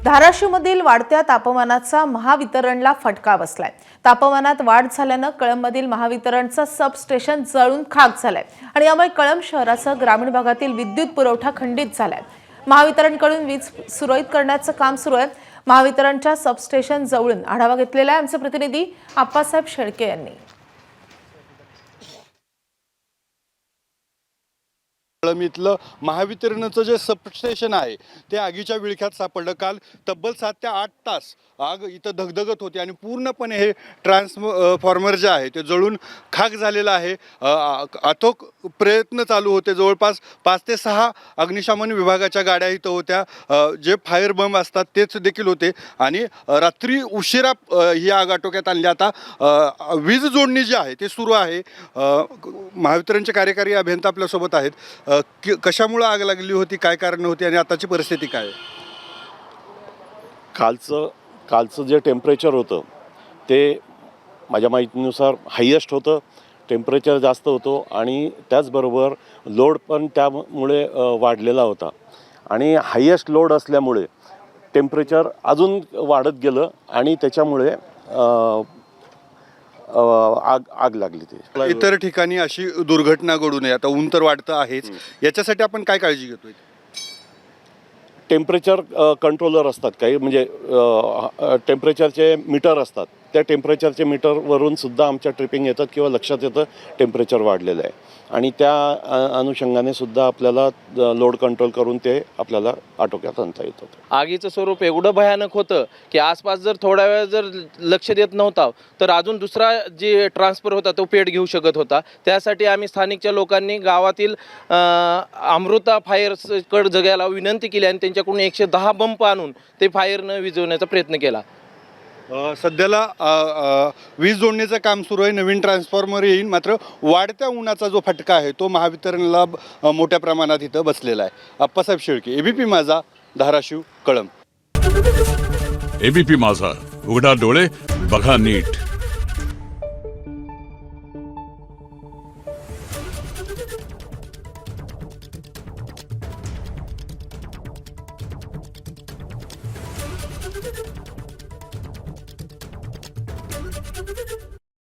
धाराशिवमधील वाढत्या तापमानाचा महावितरणला फटका बसलाय। तापमानात वाढ झाल्यानं कळंबमधील महावितरणचं सबस्टेशन जळून खाक झालंय आणि यामुळे कळंब शहरासह ग्रामीण भागातील विद्युत पुरवठा खंडित झालाय। महावितरणकडून वीज सुरळीत करण्याचं काम सुरू आहे। महावितरणच्या सबस्टेशन जवळून आढावा घेतलेला आहे आमचे प्रतिनिधी आप्पासाहेब शेळके यांनी। कळंबीतलं महावितरणचं जे सबस्टेशन आहे ते आगीच्या विळख्यात सापडलं। काल तब्बल 7 ते 8 तास आग इथं धगधगत होती आणि पूर्णपणे हे ट्रान्सफॉर्मर जे आहे ते जळून खाक झालेलं आहे। अथक प्रयत्न चालू होते। जवळपास 5 ते 6 अग्निशमन विभागाच्या गाड्या इथं होत्या। जे फायर बंब असतात तेच देखील होते आणि रात्री उशिरा ही आग आटोक्यात आणली। आता वीज जोडणी जी आहे ते सुरू आहे। महावितरणचे कार्यकारी अभियंता आपल्यासोबत आहेत। कशामुळे आग लागली होती, काय कारण होती आणि आताची परिस्थिती काय आहे? कालचं जे टेम्परेचर होतं ते माझ्या माहितीनुसार हायेस्ट होतं। टेम्परेचर जास्त होतं आणि त्याचबरोबर लोड पण त्यामुळे वाढलेला होता आणि हायेस्ट लोड असल्यामुळे टेम्परेचर अजून वाढत गेलं आणि त्याच्यामुळे आग लागली। ते इतर ठिकाणी अशी दुर्घटना घडू नये, आता ऊन तर वाढतं आहेच, याच्यासाठी आपण काय काळजी घेतोय? टेम्परेचर कंट्रोलर असतात काही, म्हणजे टेम्परेचरचे मीटर असतात। त्या टेम्परेचरचे मीटरवरून सुद्धा आमच्या ट्रिपिंग येतात किंवा लक्षात येतं टेम्परेचर वाढलेलं आहे आणि त्या अनुषंगाने सुद्धा आपल्याला लोड कंट्रोल करून ते आपल्याला आटोक्यात आणता येतं। आगीचं स्वरूप एवढं भयानक होतं की आसपास जर थोडा वेळ जर लक्ष देत नव्हता तर अजून दुसरा जे ट्रान्सफर होता तो पेट घेऊ शकत होता। त्यासाठी आम्ही स्थानिकच्या लोकांनी गावातील अमृता फायर्सकडे जगायला विनंती केली आणि त्यांच्याकडून 110 बंप आणून ते फायरनं विझवण्याचा प्रयत्न केला। सध्याला वीज जोडणीचं काम सुरू आहे। नवीन ट्रान्सफॉर्मर येईल, मात्र वाढत्या उन्हाचा जो फटका आहे तो महावितरणला मोठ्या प्रमाणात इथं बसलेला आहे। आप्पासाहेब शेळके, एबीपी माझा, धाराशिव, कळंब। एबीपी माझा, उघडा डोळे बघा नीट।